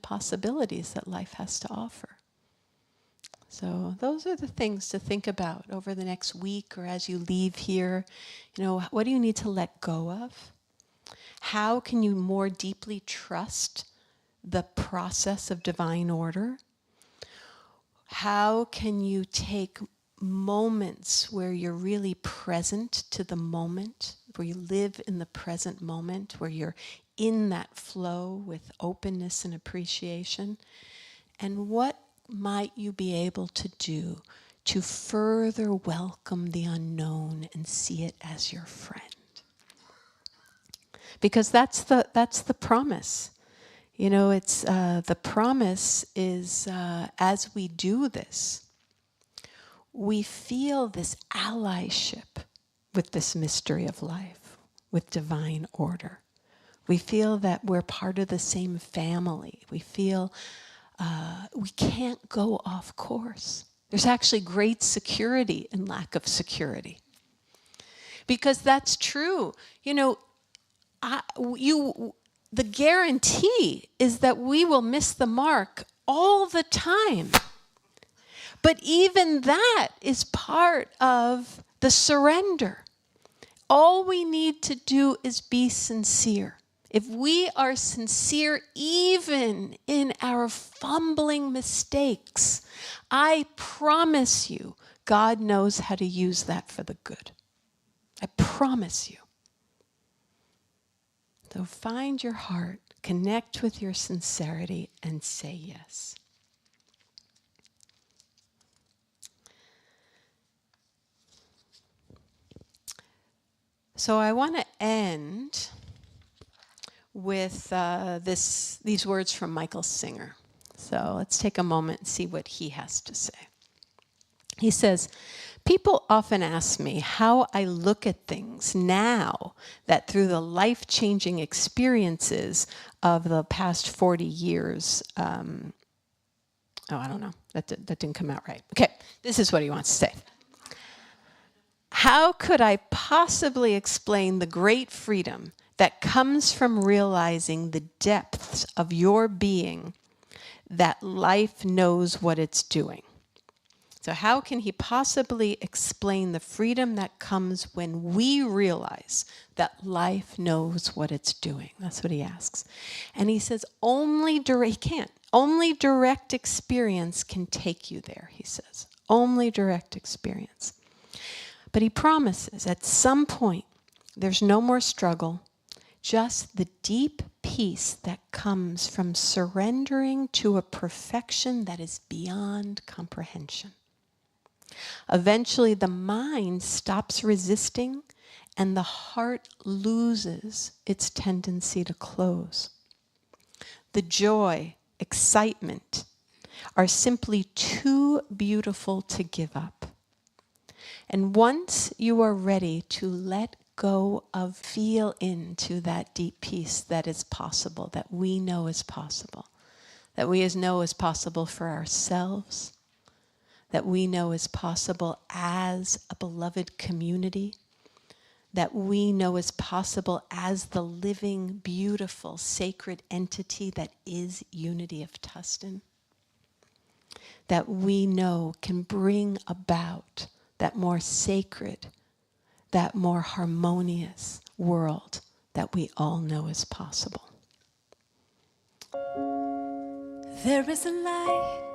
possibilities that life has to offer. So those are the things to think about over the next week or as you leave here. What do you need to let go of? How can you more deeply trust the process of divine order? How can you take moments where you're really present to the moment, where you live in the present moment, where you're in that flow with openness and appreciation? And what might you be able to do to further welcome the unknown and see it as your friend? Because that's the promise. It's the promise is as we do this, we feel this allyship with this mystery of life, with divine order. We feel that we're part of the same family. We feel we can't go off course. There's actually great security in lack of security. Because that's true. The guarantee is that we will miss the mark all the time. But even that is part of the surrender. All we need to do is be sincere. If we are sincere even in our fumbling mistakes, I promise you, God knows how to use that for the good. I promise you. So find your heart, connect with your sincerity, and say yes. So I want to end with these words from Michael Singer. So let's take a moment and see what he has to say. He says, people often ask me how I look at things now that through the life-changing experiences of the past 40 years, I don't know, that didn't come out right. Okay, this is what he wants to say. How could I possibly explain the great freedom that comes from realizing the depths of your being, that life knows what it's doing? So how can he possibly explain the freedom that comes when we realize that life knows what it's doing? That's what he asks. And he says, he can't. Only direct experience can take you there, he says. Only direct experience. But he promises at some point, there's no more struggle, just the deep peace that comes from surrendering to a perfection that is beyond comprehension. Eventually, the mind stops resisting and the heart loses its tendency to close. The joy, excitement are simply too beautiful to give up. And once you are ready to let go of, feel into that deep peace that is possible, that we know is possible, that we know is possible for ourselves, that we know is possible as a beloved community, that we know is possible as the living, beautiful, sacred entity that is Unity of Tustin, that we know can bring about that more sacred, that more harmonious world that we all know is possible. There is a light